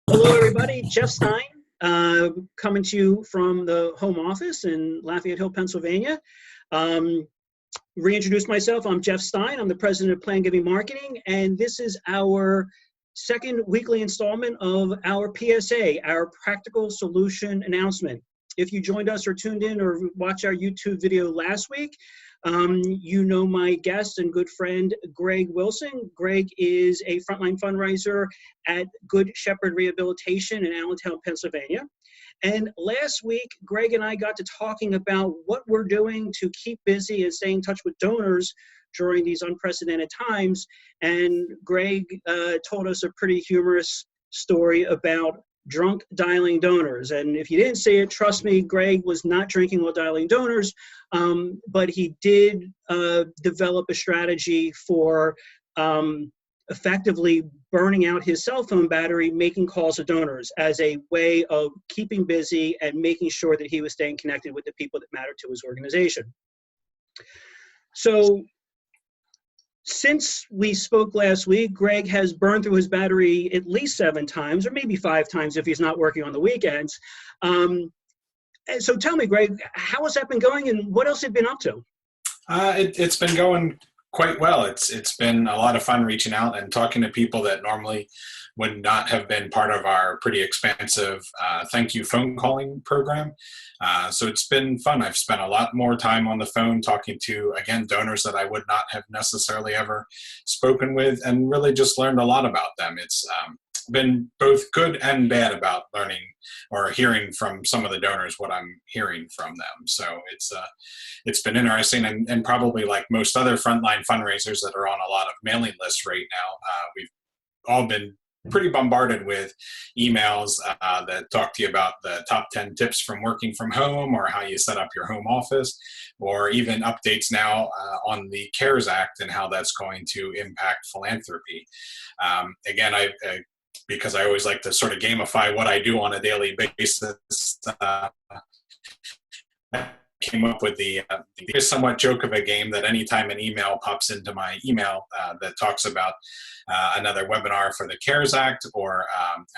Hello, everybody. Jeff Stein, coming to you from the home office in Lafayette Hill, Pennsylvania. Um, Reintroduce myself. I'm Jeff Stein. I'm the president of Plan Giving Marketing, and this is our second weekly installment of our PSA, our Practical Solution Announcement. If you joined us or tuned in or watched our YouTube video last week, you know my guest and good friend, Greg Wilson. Greg is a frontline fundraiser at Good Shepherd Rehabilitation in Allentown, Pennsylvania. And last week, Greg and I got to talking about what we're doing to keep busy and stay in touch with donors during these unprecedented times. And Greg told us a pretty humorous story about drunk dialing donors. And if you didn't see it, trust me, Greg was not drinking while dialing donors, but he did develop a strategy for effectively burning out his cell phone battery, making calls to donors as a way of keeping busy and making sure that he was staying connected with the people that mattered to his organization. So since we spoke last week, Greg has burned through his battery at least 7 times, or maybe 5 times if he's not working on the weekends. And so tell me, Greg, how has that been going and what else have you been up to? It's been going quite well. It's been a lot of fun reaching out and talking to people that normally would not have been part of our pretty expansive thank you phone calling program. So it's been fun. I've spent a lot more time on the phone talking to, again, donors that I would not have necessarily ever spoken with, and really just learned a lot about them. It's been both good and bad about learning or hearing from some of the donors what I'm hearing from them. So it's been interesting, and probably like most other frontline fundraisers that are on a lot of mailing lists right now, we've all been pretty bombarded with emails that talk to you about the top 10 tips from working from home, or how you set up your home office, or even updates now on the CARES Act and how that's going to impact philanthropy. Again, because I always like to sort of gamify what I do on a daily basis, I came up with the somewhat joke of a game that anytime an email pops into my email that talks about another webinar for the CARES Act, or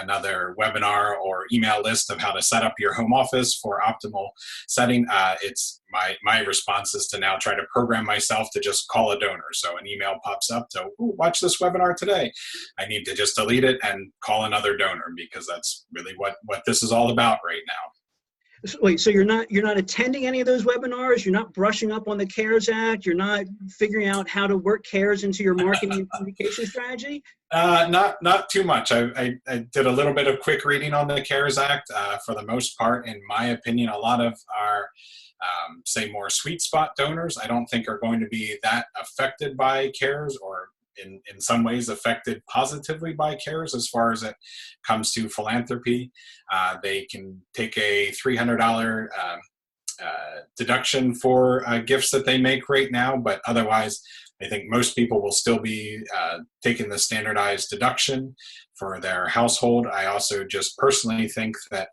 another webinar or email list of how to set up your home office for optimal setting, it's my response is to now try to program myself to just call a donor. So an email pops up to, watch this webinar today. I need to just delete it and call another donor, because that's really what this is all about right now. Wait, so you're not attending any of those webinars? You're not brushing up on the CARES Act? You're not figuring out how to work CARES into your marketing and communication strategy? Not too much. I did a little bit of quick reading on the CARES Act. For the most part, in my opinion, a lot of our say more sweet spot donors, I don't think are going to be that affected by CARES, or in some ways affected positively by CARES as far as it comes to philanthropy. They can take a $300 deduction for gifts that they make right now, but otherwise I think most people will still be taking the standardized deduction for their household. I also just personally think that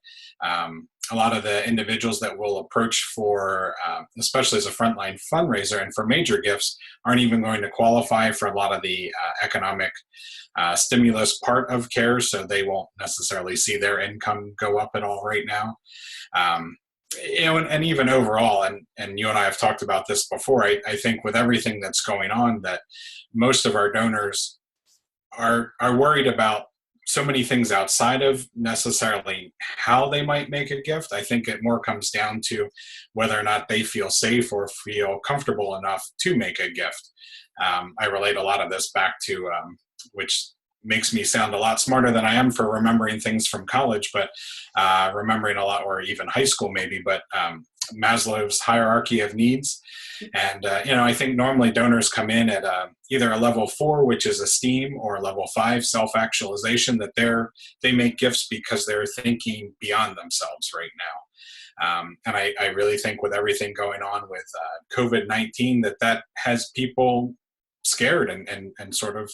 a lot of the individuals that will approach for, especially as a frontline fundraiser and for major gifts, aren't even going to qualify for a lot of the economic stimulus part of CARES, so they won't necessarily see their income go up at all right now. And even overall, and you and I have talked about this before, I think with everything that's going on, that most of our donors are worried about so many things outside of necessarily how they might make a gift. I think it more comes down to whether or not they feel safe or feel comfortable enough to make a gift. I relate a lot of this back to, which makes me sound a lot smarter than I am for remembering things from college, but remembering a lot, or even high school maybe, but Maslow's hierarchy of needs. And, I think normally donors come in at either a level 4, which is esteem, or a level 5, self-actualization, that they make gifts because they're thinking beyond themselves right now. And I really think with everything going on with COVID-19, that has people scared and sort of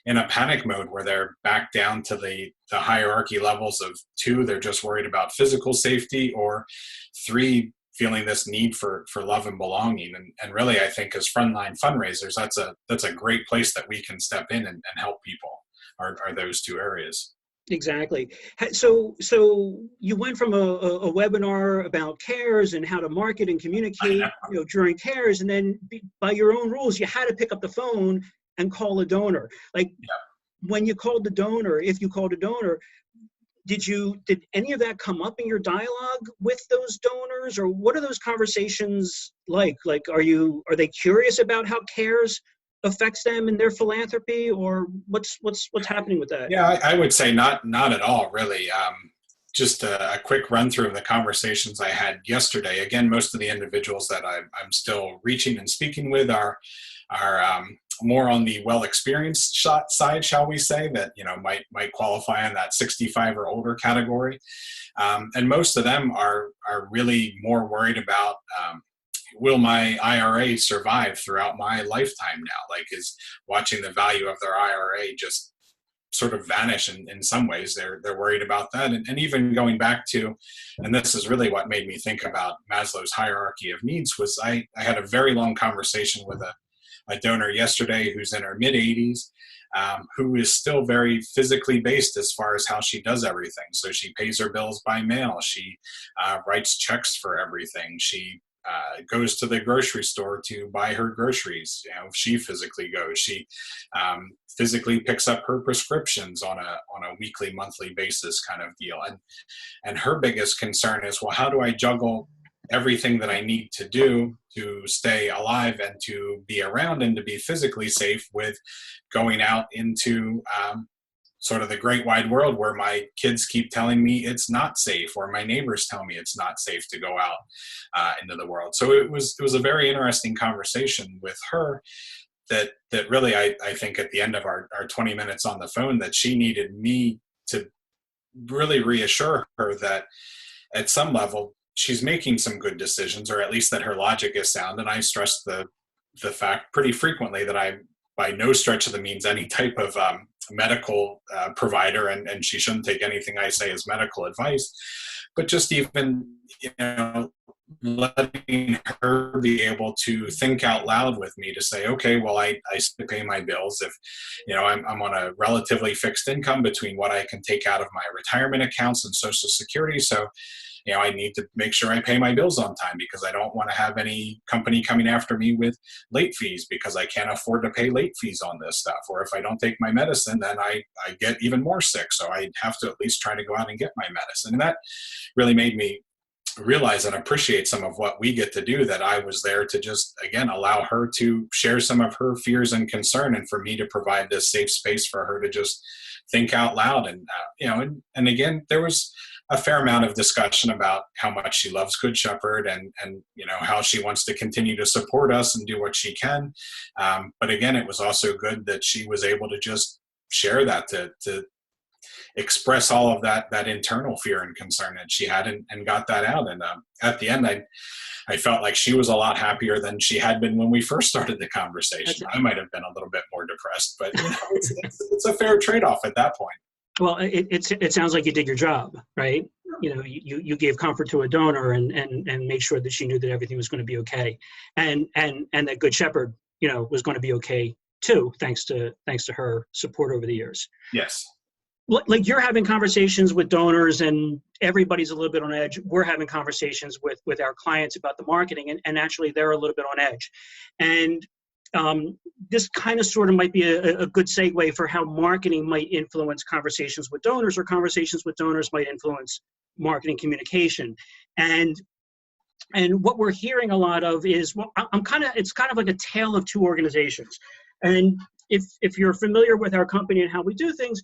in a panic mode, where they're back down to the hierarchy levels of 2, they're just worried about physical safety, or 3, feeling this need for love and belonging. And really, I think as frontline fundraisers, that's a great place that we can step in and help people, are those 2 areas. Exactly. So you went from a webinar about CARES and how to market and communicate, during CARES, and then by your own rules, you had to pick up the phone and call a donor. Like when you called the donor, if you called a donor, did any of that come up in your dialogue with those donors, or what are those conversations like? Like, are they curious about how CARES affects them in their philanthropy, or what's happening with that? Yeah, I would say not at all, really. Just a quick run through of the conversations I had yesterday. Again, most of the individuals that I'm still reaching and speaking with are more on the well experienced side, shall we say, that might qualify in that 65 or older category, and most of them are really more worried about. Will my IRA survive throughout my lifetime now? Like, is watching the value of their IRA just sort of vanish in some ways. They're worried about that. And even going back to, and this is really what made me think about Maslow's hierarchy of needs, was I had a very long conversation with a donor yesterday who's in her mid 80s, who is still very physically based as far as how she does everything. So she pays her bills by mail. She writes checks for everything. She goes to the grocery store to buy her groceries. She physically goes. She physically picks up her prescriptions on a weekly, monthly basis kind of deal. And her biggest concern is, well, how do I juggle everything that I need to do to stay alive and to be around and to be physically safe with going out into sort of the great wide world where my kids keep telling me it's not safe, or my neighbors tell me it's not safe to go out into the world. So it was a very interesting conversation with her that really, I think at the end of our 20 minutes on the phone, that she needed me to really reassure her that at some level she's making some good decisions, or at least that her logic is sound. And I stressed the fact pretty frequently that I, by no stretch of the means, any type of medical provider, and she shouldn't take anything I say as medical advice, but just even letting her be able to think out loud with me to say, okay, well, I pay my bills. If I'm on a relatively fixed income between what I can take out of my retirement accounts and Social Security, so I need to make sure I pay my bills on time, because I don't want to have any company coming after me with late fees because I can't afford to pay late fees on this stuff. Or if I don't take my medicine, then I get even more sick. So I have to at least try to go out and get my medicine. And that really made me realize and appreciate some of what we get to do, that I was there to just, again, allow her to share some of her fears and concern, and for me to provide this safe space for her to just think out loud. And, and again, there was a fair amount of discussion about how much she loves Good Shepherd and how she wants to continue to support us and do what she can. But again, it was also good that she was able to just share that, to express all of that internal fear and concern that she had, and got that out. And at the end, I felt like she was a lot happier than she had been when we first started the conversation. I might have been a little bit more depressed, but it's a fair trade-off at that point. Well, it sounds like you did your job, right? You gave comfort to a donor and made sure that she knew that everything was going to be okay, and that Good Shepherd, was going to be okay too, thanks to her support over the years. Yes. Like, you're having conversations with donors and everybody's a little bit on edge. We're having conversations with our clients about the marketing, and actually they're a little bit on edge. And this kind of sort of might be a good segue for how marketing might influence conversations with donors, or conversations with donors might influence marketing communication. And what we're hearing a lot of is, well, it's kind of like a tale of two organizations. And if you're familiar with our company and how we do things,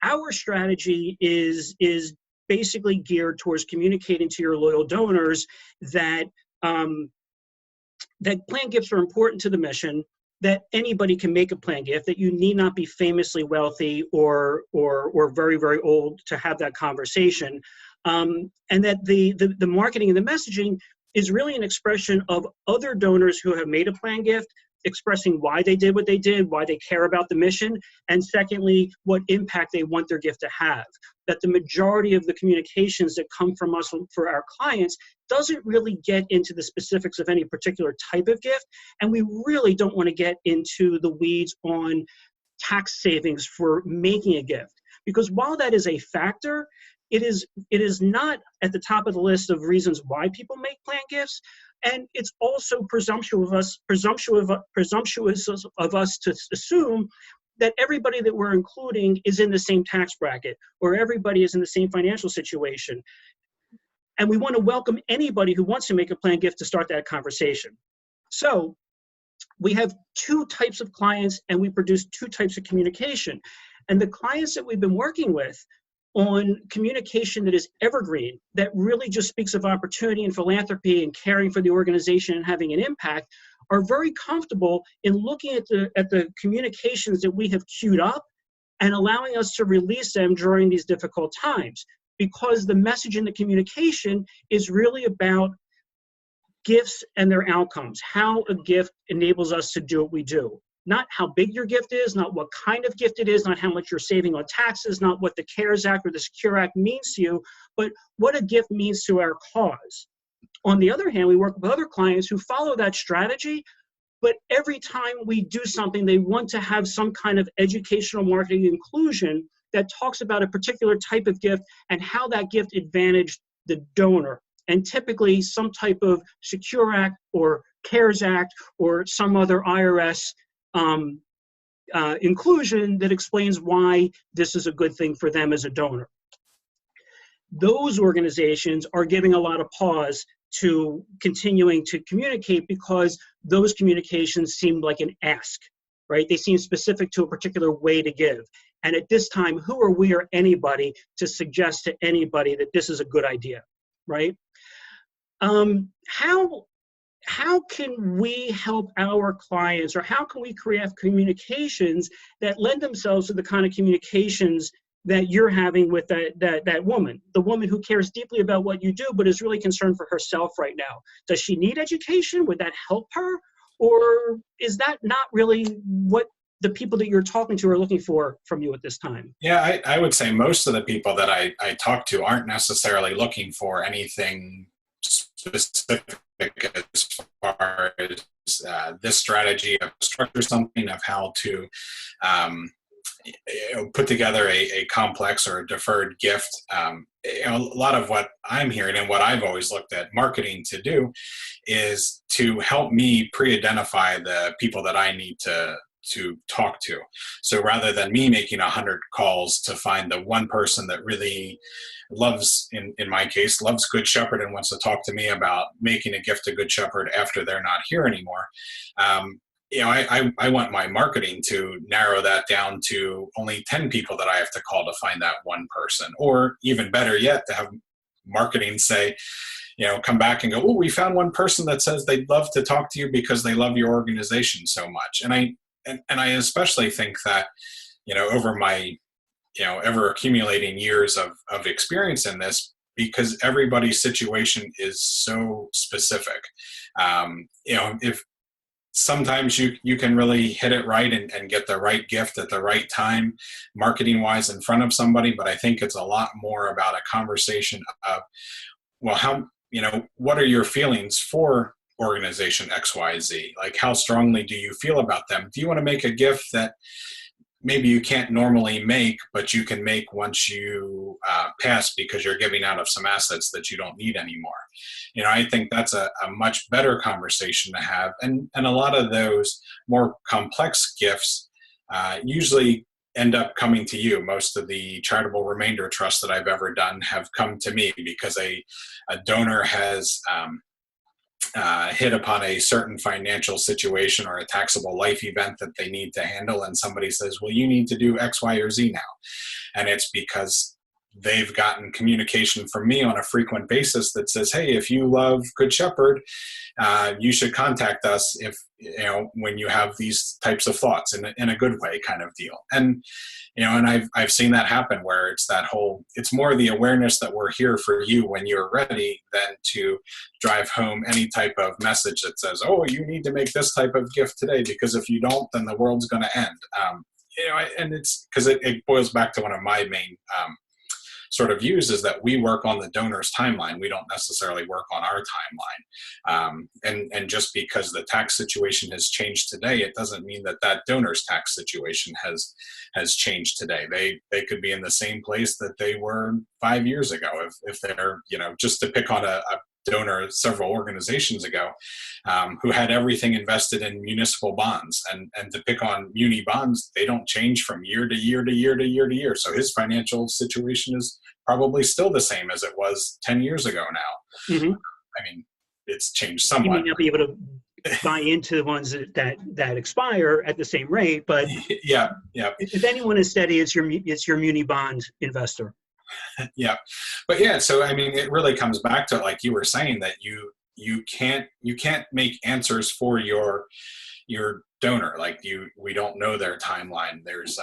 our strategy is basically geared towards communicating to your loyal donors that that plan gifts are important to the mission, that anybody can make a plan gift, that you need not be famously wealthy or very, very old to have that conversation, and that the marketing and the messaging is really an expression of other donors who have made a plan gift, expressing why they did what they did, why they care about the mission, and secondly, what impact they want their gift to have. That the majority of the communications that come from us for our clients doesn't really get into the specifics of any particular type of gift, and we really don't want to get into the weeds on tax savings for making a gift, Because while that is a factor, it is not at the top of the list of reasons why people make plan gifts. And it's also presumptuous of us to assume that everybody that we're including is in the same tax bracket, or everybody is in the same financial situation. And we want to welcome anybody who wants to make a plan gift to start that conversation. So we have two types of clients, and we produce two types of communication. And the clients that we've been working with on communication that is evergreen, that really just speaks of opportunity and philanthropy and caring for the organization and having an impact, are very comfortable in looking at the communications that we have queued up and allowing us to release them during these difficult times, because the message in the communication is really about gifts and their outcomes, how a gift enables us to do what we do. Not how big your gift is, not what kind of gift it is, not how much you're saving on taxes, not what the CARES Act or the Secure Act means to you, but what a gift means to our cause. On the other hand, we work with other clients who follow that strategy, but every time we do something, they want to have some kind of educational marketing inclusion that talks about a particular type of gift and how that gift advantaged the donor. And typically some type of Secure Act or CARES Act or some other IRS inclusion that explains why this is a good thing for them as a donor. Those organizations are giving a lot of pause to continuing to communicate, because those communications seem like an ask, right? They seem specific to a particular way to give. And at this time, who are we or anybody to suggest to anybody that this is a good idea, right? How can we help our clients, or how can we create communications that lend themselves to the kind of communications that you're having with that woman, the woman who cares deeply about what you do, but is really concerned for herself right now? Does she need education? Would that help her? Or is that not really what the people that you're talking to are looking for from you at this time? Yeah, I would say most of the people that I talk to aren't necessarily looking for anything specific as far as this strategy of structure something, of how to put together a complex or a deferred gift. A lot of what I'm hearing and what I've always looked at marketing to do is to help me pre-identify the people that I need to talk to. So rather than me making 100 calls to find the one person that really loves, in my case, loves Good Shepherd and wants to talk to me about making a gift to Good Shepherd after they're not here anymore, I want my marketing to narrow that down to only 10 people that I have to call to find that one person. Or even better yet, to have marketing say, come back and go, oh, we found one person that says they'd love to talk to you because they love your organization so much. And I especially think that, over my, ever accumulating years of experience in this, because everybody's situation is so specific. If sometimes you can really hit it right and get the right gift at the right time, marketing wise, in front of somebody. But I think it's a lot more about a conversation of, well, what are your feelings for organization XYZ? Like, how strongly do you feel about them? Do you want to make a gift that maybe you can't normally make, but you can make once you pass, because you're giving out of some assets that you don't need anymore? I think that's a much better conversation to have. And a lot of those more complex gifts usually end up coming to you. Most of the charitable remainder trusts that I've ever done have come to me because a donor has hit upon a certain financial situation or a taxable life event that they need to handle, and somebody says, well, you need to do X, Y, or Z now. And it's because they've gotten communication from me on a frequent basis that says, hey, if you love Good Shepherd, you should contact us if, when you have these types of thoughts, in a good way kind of deal. And, and I've seen that happen, where it's more the awareness that we're here for you when you're ready than to drive home any type of message that says, oh, you need to make this type of gift today, because if you don't, then the world's going to end. And it's because it boils back to one of my main sort of use is that we work on the donor's timeline. We don't necessarily work on our timeline. And just because the tax situation has changed today, it doesn't mean that that donor's tax situation has changed today. They could be in the same place that they were 5 years ago. If they're, just to pick on a donor several organizations ago, who had everything invested in municipal bonds, and to pick on muni bonds, they don't change from year to year to year to year to year. So his financial situation is probably still the same as it was 10 years ago now. Mm-hmm. I mean, it's changed You somewhat. may not be able to buy into the ones that expire at the same rate, but yeah. If anyone is steady, it's your muni bond investor. Yeah. But yeah, so I mean, it really comes back to, like you were saying, that you can't make answers for your donor. Like we don't know their timeline. There's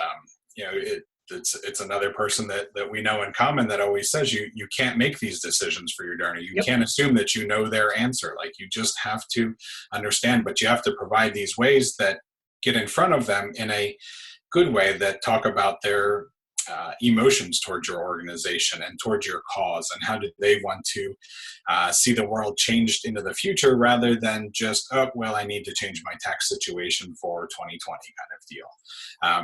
it's another person that we know in common that always says you can't make these decisions for your donor. You Yep. can't assume that you know their answer. Like, you just have to understand, but you have to provide these ways that get in front of them in a good way, that talk about their emotions towards your organization and towards your cause, and how do they want to see the world changed into the future, rather than just, oh, well, I need to change my tax situation for 2020 kind of deal.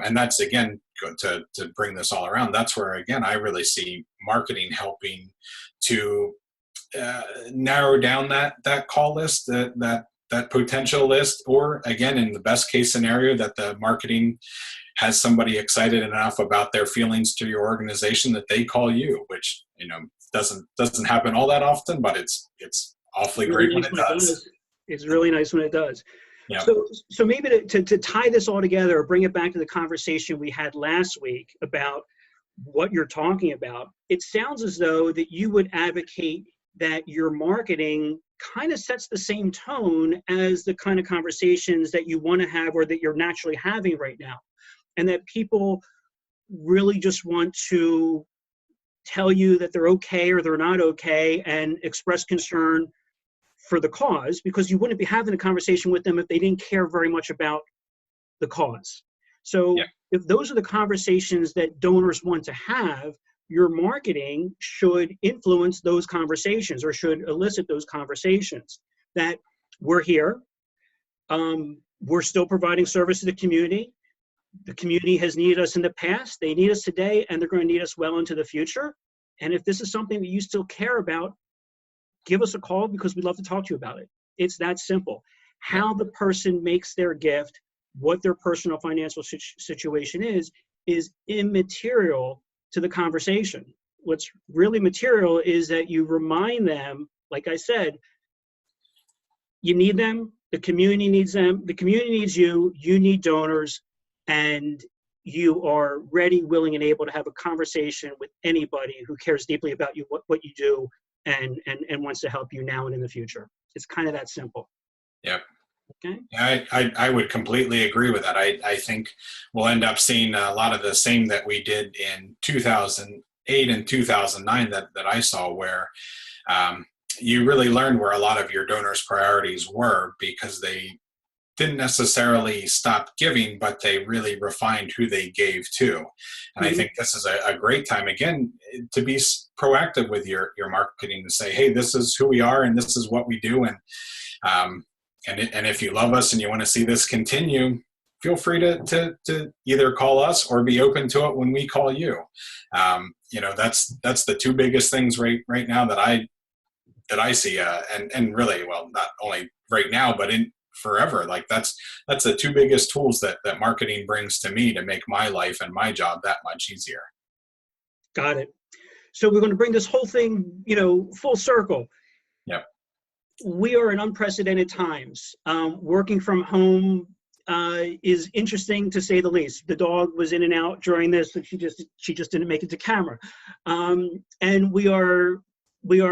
And that's, again, to bring this all around, that's where, again, I really see marketing helping to narrow down that call list, that potential list, or, again, in the best case scenario, that the marketing has somebody excited enough about their feelings to your organization that they call you, which doesn't happen all that often, but it's awfully great when it does. It's really nice when it does. Yeah. So maybe to tie this all together, bring it back to the conversation we had last week about what you're talking about. It sounds as though that you would advocate that your marketing kind of sets the same tone as the kind of conversations that you want to have, or that you're naturally having right now. And that people really just want to tell you that they're okay or they're not okay, and express concern for the cause, because you wouldn't be having a conversation with them if they didn't care very much about the cause. So if those are the conversations that donors want to have, your marketing should influence those conversations, or should elicit those conversations. That we're here, we're still providing service to the community. The community has needed us in the past, they need us today, and they're going to need us well into the future. And if this is something that you still care about, give us a call, because we'd love to talk to you about it. It's that simple. How the person makes their gift, what their personal financial situation is immaterial to the conversation. What's really material is that you remind them, like I said, you need them, the community needs them, the community needs you, you need donors, and you are ready, willing, and able to have a conversation with anybody who cares deeply about you, what you do, and wants to help you now and in the future. It's kind of that simple. Yep. Okay. I would completely agree with that. I think we'll end up seeing a lot of the same that we did in 2008 and 2009 that I saw, where you really learned where a lot of your donors' priorities were, because they didn't necessarily stop giving, but they really refined who they gave to. And I think this is a great time, again, to be proactive with your marketing, to say, hey, this is who we are and this is what we do. And if you love us and you want to see this continue, feel free to either call us or be open to it when we call you. That's the two biggest things right now that I see, and really, well, not only right now, but in forever. Like that's the two biggest tools that marketing brings to me to make my life and my job that much easier. Got it. So we're going to bring this whole thing, full circle. Yep. We are in unprecedented times. Working from home is interesting, to say the least. The dog was in and out during this, and she just didn't make it to camera. And we are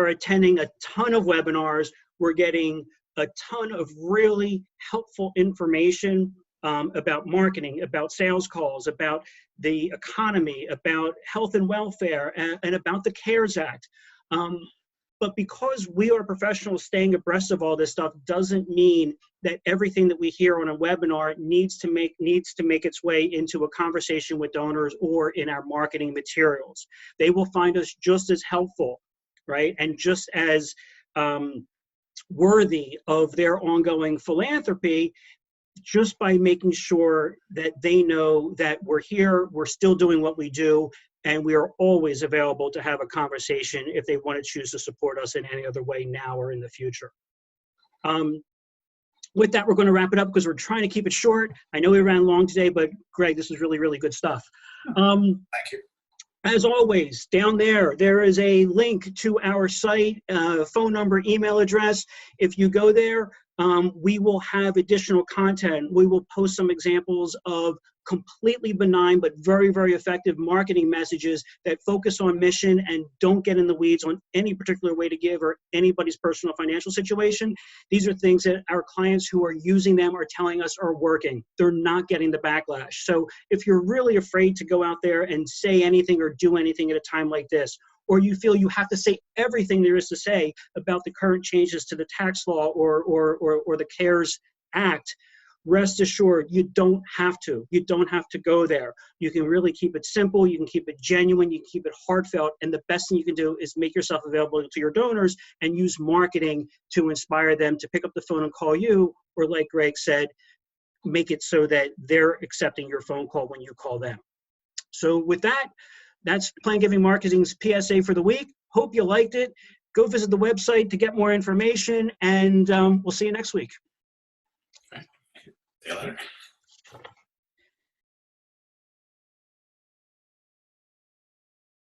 attending a ton of webinars. We're getting a ton of really helpful information about marketing, about sales calls, about the economy, about health and welfare, and about the CARES Act. But because we are professionals staying abreast of all this stuff doesn't mean that everything that we hear on a webinar needs to make its way into a conversation with donors or in our marketing materials. They will find us just as helpful, right? And just as worthy of their ongoing philanthropy, just by making sure that they know that we're here, we're still doing what we do, and we are always available to have a conversation if they want to choose to support us in any other way now or in the future. With that, we're going to wrap it up because we're trying to keep it short. I know we ran long today, but Greg, this is really, really good stuff. Thank you. As always, down there is a link to our site, phone number, email address. If you go there, we will have additional content. We will post some examples of completely benign but very, very effective marketing messages that focus on mission and don't get in the weeds on any particular way to give or anybody's personal financial situation. These are things that our clients who are using them are telling us are working. They're not getting the backlash. So if you're really afraid to go out there and say anything or do anything at a time like this, or you feel you have to say everything there is to say about the current changes to the tax law or the CARES Act, rest assured, you don't have to. You don't have to go there. You can really keep it simple. You can keep it genuine. You can keep it heartfelt. And the best thing you can do is make yourself available to your donors and use marketing to inspire them to pick up the phone and call you, or like Greg said, make it so that they're accepting your phone call when you call them. So with that, that's Plan Giving Marketing's PSA for the week. Hope you liked it. Go visit the website to get more information, and we'll see you next week. Okay. See you later.